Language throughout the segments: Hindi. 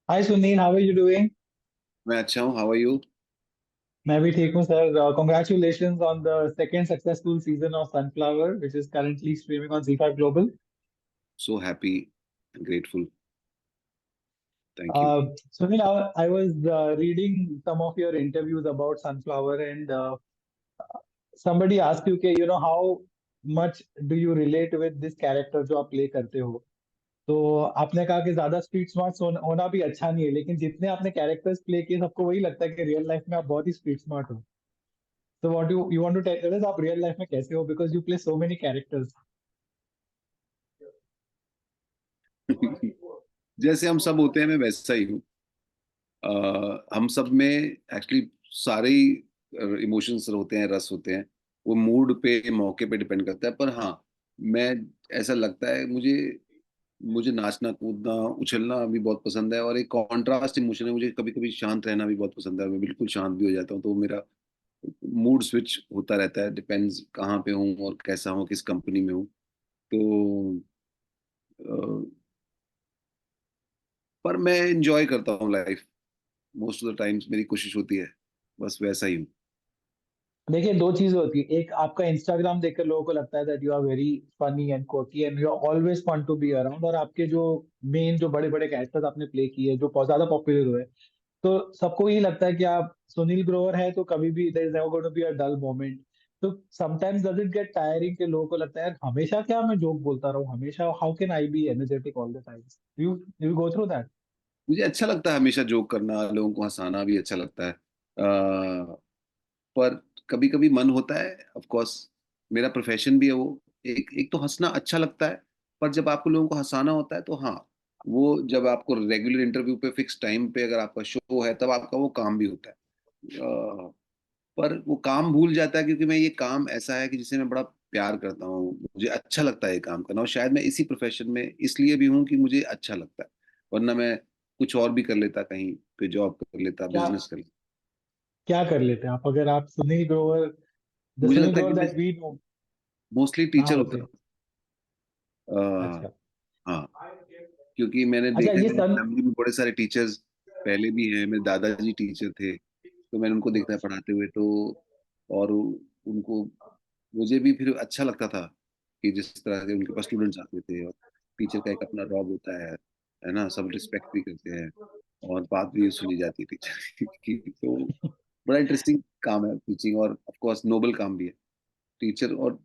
Hi Sunil, how are you doing? मैं अच्छा हूँ। How are you? मैं भी ठीक हूँ sir. Congratulations on the second successful season of Sunflower, which is currently streaming on Z5 Global. So happy and grateful. Thank you. Sunil, I was reading some of your interviews about Sunflower, and somebody asked you, कि, how much do you relate with this character जो आप प्ले करते हो? तो आपने कहा कि ज्यादा स्ट्रीट स्मार्ट होना भी अच्छा नहीं है, लेकिन जितने आपने कैरेक्टर्स प्ले किए सबको वही लगता है कि रियल लाइफ में आप बहुत ही स्ट्रीट स्मार्ट हो। So what you want to tell us आप रियल लाइफ में कैसे हो, because you play so many characters. जैसे हम सब होते हैं मैं वैसा ही हूँ। हम सब में एक्चुअली सारे ही इमोशंस होते हैं, रस होते हैं। वो मूड पे मौके पे डिपेंड करता है, पर हाँ, मैं ऐसा लगता है मुझे मुझे नाचना कूदना उछलना भी बहुत पसंद है, और एक कॉन्ट्रास्ट इमोशन है। मुझे कभी कभी शांत रहना भी बहुत पसंद है। मैं बिल्कुल शांत भी हो जाता हूँ, तो मेरा मूड स्विच होता रहता है। डिपेंड्स कहाँ पे हूँ और कैसा हूँ, किस कंपनी में हूँ। तो पर मैं इंजॉय करता हूँ life. Most of the times मेरी कोशिश होती है बस वैसा ही हूँ। देखिए, दो चीजें होती है। एक, आपका इंस्टाग्राम देखकर लोगों को लगता है that you are very funny and kooky and you are always fun to be around, और आपके जो मेन जो बड़े बड़े कैरेक्टर्स आपने प्ले किए जो बहुत ज्यादा पॉपुलर हुए, तो सबको यही लगता है कि आप सुनील ग्रोवर है, तो कभी भी there is never going to be a dull moment. तो sometimes does it get tiring कि लोगों को लगता है यार हमेशा क्या मैं जोक बोलता रहूं, हमेशा how can I be energetic all the time? You go through that? मुझे अच्छा लगता है हमेशा जोक करना, लोगों को हंसाना भी अच्छा लगता है। पर कभी कभी मन होता है, ऑफ कोर्स मेरा प्रोफेशन भी है वो। एक एक तो हंसना अच्छा लगता है, पर जब आपको लोगों को हंसाना होता है तो हाँ, वो जब आपको रेगुलर इंटरव्यू पे फिक्स टाइम पे अगर आपका शो है तब आपका वो काम भी होता है। अ, पर वो काम भूल जाता है, क्योंकि मैं ये काम ऐसा है कि जिसे मैं बड़ा प्यार करता हूँ। मुझे अच्छा लगता है ये काम करना, और शायद मैं इसी प्रोफेशन में इसलिए भी हूँ कि मुझे अच्छा लगता है। वरना मैं कुछ और भी कर लेता, कहीं पे जॉब कर लेता, क्या बिजनेस कर लेता। क्या कर लेते हैं आप अगर आप सुनील ग्रोवर, द मुझे सुनील लगता है कि ग्रोवर मैं दैट वी नो मोस्टली कहाँ टीचर होते होता। हैं? अ, अच्छा। हाँ, क्योंकि मैंने अच्छा, देखा है ये कि मेरी सन फैमिली में बड़े सारे टीचर्स पहले भी हैं। मेरे दादाजी टीचर थे, तो मैंने उनको देखा है पढ़ाते हुए। तो और उनको मुझे भी फिर अच्छा लगता था कि जिस तरह से उनके पास स्टूडेंट्स आते थे, और टीचर का एक अपना रॉब होता है ना, सब रिस्पेक्ट भी करते हैं, और बात भी सुनी जाती है टीचर की। तो बड़ा इंटरेस्टिंग काम है टीचिंग, और ऑफ कोर्स नोबल काम भी है टीचर। और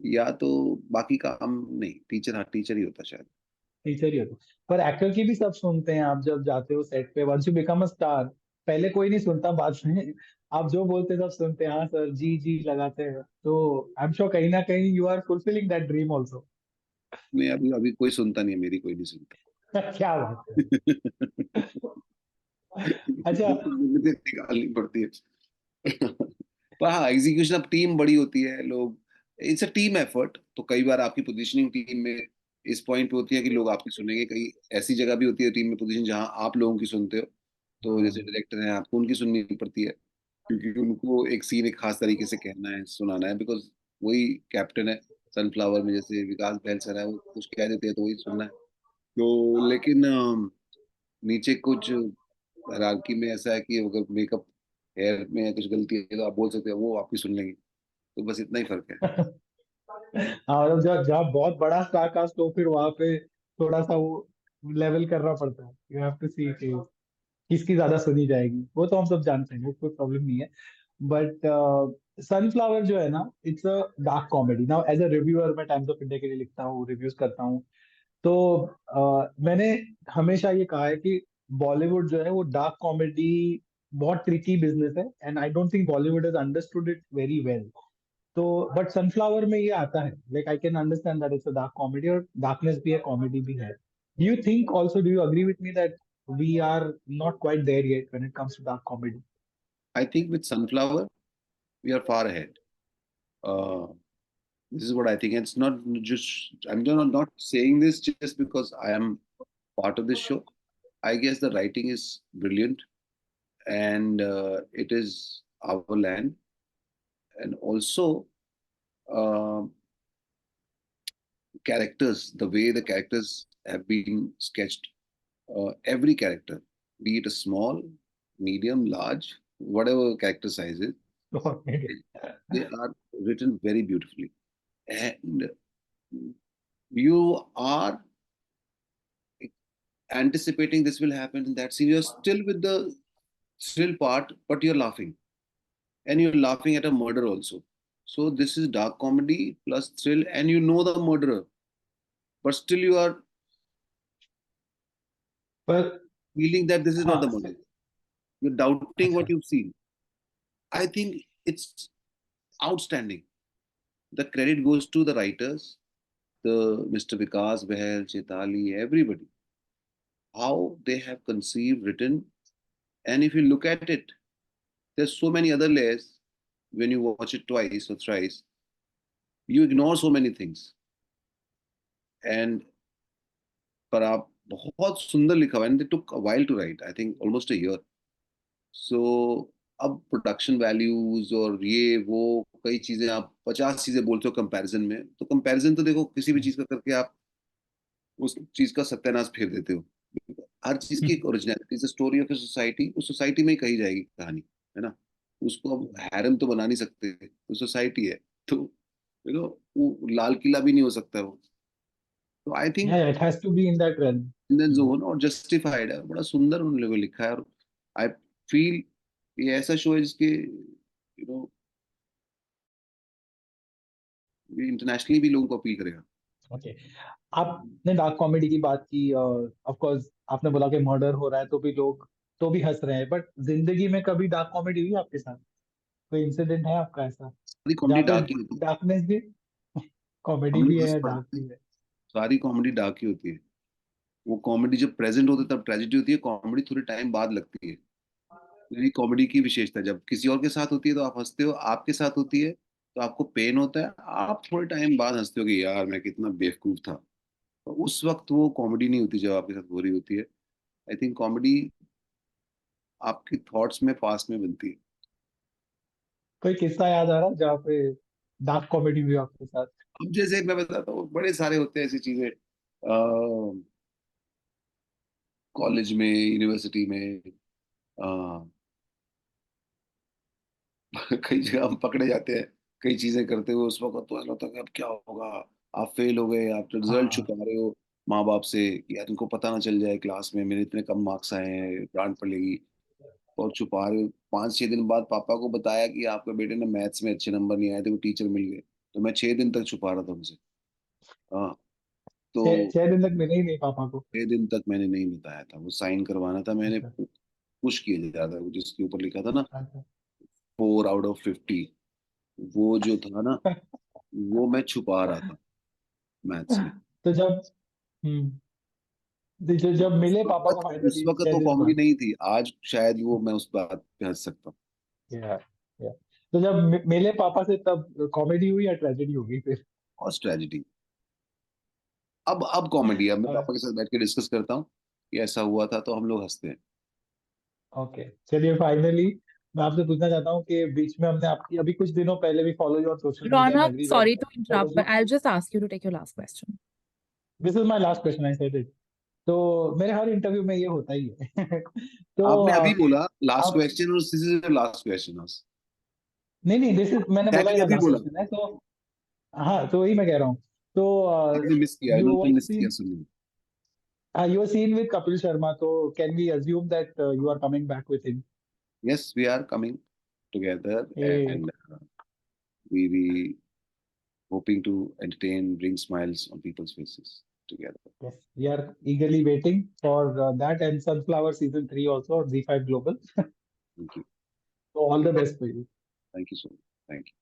या तो बाकी काम नहीं, टीचर, हाँ टीचर ही होता शायद। टीचर ही होते हैं। पर एक्टर की भी सब सुनते हैं। आप जब जाते हो सेट पे, once you become a star, पहले कोई नहीं सुनता, बाद में आप जो बोलते हैं सब सुनते हैं, हाँ सर जी जी लगाते हैं। तो आई एम श्योर कहीं ना कहीं you are fulfilling that dream also. मैं अभी अभी कोई सुनता नहीं है, मेरी कोई नहीं सुनता। क्या बात है। अच्छा। मुझे निकालनी पड़ती है। पर हाँ, एग्जीक्यूशन अब टीम बड़ी होती है, लोग, इट्स अ टीम एफर्ट। तो कई बार आपकी पोजीशनिंग टीम में इस पॉइंट पे होती है कि लोग आपकी सुनेंगे। कई ऐसी जगह भी होती है टीम में पोजीशन जहां आप लोगों की सुनते हो। तो जैसे हाँ। डायरेक्टर हैं, आपको उनकी सुननी पड़ती है, क्योंकि उनको एक सीन एक खास तरीके से कहना है, सुनाना है। बिकॉज वही कैप्टन है सनफ्लावर में। जैसे विकास बहल सर है, वो कुछ कह देते हैं तो वही सुनना है। तो लेकिन नीचे कुछ हायरार्की में ऐसा है कि अगर मेकअप हेयर में कुछ गलती है तो आप बोल सकते हो, वो आपकी सुन लेंगे। तो बस इतना ही फर्क है। हाँ, मतलब जब जब बहुत बड़ा स्टार कास्ट हो, फिर वहां पे थोड़ा सा वो लेवल करना पड़ता है। यू हैव टू सी किसकी ज्यादा सुनी जाएगी, वो तो हम सब जानते हैं, वो कोई प्रॉब्लम नहीं है। बट सनफ्लावर जो है ना, it's a dark comedy. Now as a reviewer, मैं टाइम्स ऑफ इंडिया के लिए लिखता हूँ, रिव्यूज करता हूँ। तो मैंने हमेशा ये कहा है कि बॉलीवुड जो है वो डार्क कॉमेडी बहुत ट्रिकी बिजनेस है, and I don't think Bollywood has understood it very well. तो बट सनफ्लावर में ये आता है, like I can understand that it's a dark comedy, और डार्कनेस भी है, कॉमेडी भी है। Do you think also, do you agree with me that we are not quite there yet when it comes to dark comedy? I think with Sunflower we are far ahead. This is what I think. It's not just, I'm not saying this just because I am part of this show. I guess the writing is brilliant, and it is our land. And also, uh, characters, the way the characters have been sketched, every character, be it a small, medium, large, whatever character size is, they are written very beautifully. And you are anticipating this will happen in that scene. You're still with the thrill part, but you're laughing. And you're laughing at a murder also. So this is dark comedy plus thrill, and you know the murderer, but still you are पर feeling that this is not the हाँ murderer. You're doubting what अच्छा you've seen. I think it's outstanding. The credit goes to the writers, the Mr. Vikas Behl, Chetali, everybody. How they have conceived, written, and if you look at it, there's so many other layers. When you watch it twice or thrice, you ignore so many things. And पर आप बहुत सुंदर लिखा हुआ है, and they took a while to write, I think almost a year. So अब प्रोडक्शन वैल्यूज और ये वो कई चीजें, आप 50 चीजें बोलते हो कंपैरिजन में, तो कंपैरिजन तो देखो किसी भी चीज का करके आप उस चीज का सत्यानाश फेर देते हो। हर चीज की एक originality, story of a society, उस सोसाइटी में ही कही जाएगी कहानी, है ना। उसको अब हैरम तो बना नहीं सकते, तो सोसाइटी है, तो देखो वो लाल किला भी नहीं हो सकता वो। तो I think yeah, it has to be in that realm. In the zone और जस्टिफाइड है, बड़ा सुंदर उन लोगों ने लिखा है। और आई फील ये ऐसा शो है जिसके नो इंटरनेशनली भी लोगों को अपील करेगा। ओके, आपने डार्क कॉमेडी की बात की, ऑफ कोर्स आपने बोला कि मर्डर हो रहा है तो भी लोग तो भी हंस रहे हैं, बट जिंदगी में कभी डार्क कॉमेडी हुई आपके साथ? कोई इंसिडेंट है आपका ऐसा सारी कॉमेडी जहाँ पे डार्क ही होती है। डार्कनेस भी, कॉमेडी हम लोग भी हंस है, डार्क पड़ते हैं, भी है? सारी कॉमेडी डार्क ही होती है। वो कॉमेडी जब प्रेजेंट होती है तब ट्रेजेडी होती है, कॉमेडी थोड़ी टाइम बाद लगती है। यही कॉमेडी की विशेषता है। जब किसी और के साथ होती है तो आप हंसते हो, आपके साथ होती है तो आपको पेन होता है, आप थोड़े टाइम बाद हंसते हो कि यार मैं कितना बेवकूफ था। तो उस वक्त वो कॉमेडी नहीं होती जब आपके साथ हो रही होती है। आई थिंक कॉमेडी आपकी थॉट्स में, पास्ट में बनती है। कोई किस्सा याद आ रहा जहाँ पे डार्क कॉमेडी हुई आपके साथ? अब जैसे मैं बताता हूँ, बड़े सारे होते हैं ऐसी चीजें, कॉलेज में, यूनिवर्सिटी में, अ, कई जगह हम पकड़े जाते हैं कई चीजें करते हुए। उस वक्त तो ऐसा लगता है कि अब क्या होगा, आप फेल हो गए, आप रिजल्ट हाँ, छुपा रहे हो माँ बाप से कि यार इनको पता ना चल जाए क्लास में मेरे इतने कम मार्क्स आए हैं, डांट पड़ेगी, और छुपा रहे हो। 5-6 दिन बाद पापा को बताया कि आपके बेटे ने मैथ्स में अच्छे नंबर नहीं आए थे, वो टीचर मिल गए। तो मैं 6 दिन तक छुपा रहा था उनसे। हाँ, तो 6 दिन तक मिले ही नहीं पापा को? 6 दिन तक मैंने नहीं बताया था, वो साइन करवाना था, मैंने अच्छा पुश किया जा रहा था जिसके ऊपर लिखा था ना अच्छा। 4 आउट ऑफ 50, वो जो था ना, वो मैं छुपा रहा था मैथ्स में। तो जब हम्म तो जब मिले पापा को उस फाइनली वक्त छह वो दिन कॉमेडी बाद नहीं थी, आज शायद वो मैं उस बात पे हंस सकता हूँ। या या तो जब मिले पापा से तब कॉमेडी हुई या ट्रेजेडी हो गई फिर? और ट्रेजिडी, अब कॉमेडी, अब मैं पापा के साथ बैठ के डिस्कस करता हूँ कि ऐसा हुआ था, तो हम लोग हंसते हैं। ओके, चलिए फाइनली मैं आपसे पूछना चाहता हूँ कि बीच में हमने आपकी अभी कुछ दिनों पहले भी follow your social media and Ronak, everywhere, sorry to but interrupt, but I'll just ask you to take your last question. This is my last question, I said it. तो मेरे हर इंटरव्यू में ये होता ही है तो आपने अभी बोला लास्ट आप क्वेश्चन, और दिस इज लास्ट क्वेश्चन। नहीं नहीं, दिस इज मैंने बोला ही एग्जैक्टली ना अभी लास्ट बोला। क्वेश्चन है तो। हाँ, तो वही मैं कह रहा हूँ। तो आपने मिस किया, यू इन्होंने वर मिस किया सीन सुनिए। You were seen with Kapil Sharma, तो can we assume that you are coming back with him? Yes, we are coming together, and we hoping to entertain, bring smiles on people's faces together. Yes, we are eagerly waiting for that and Sunflower season 3 also on Z5 Global. Thank you. So all the best for you. Thank you so much. Thank you.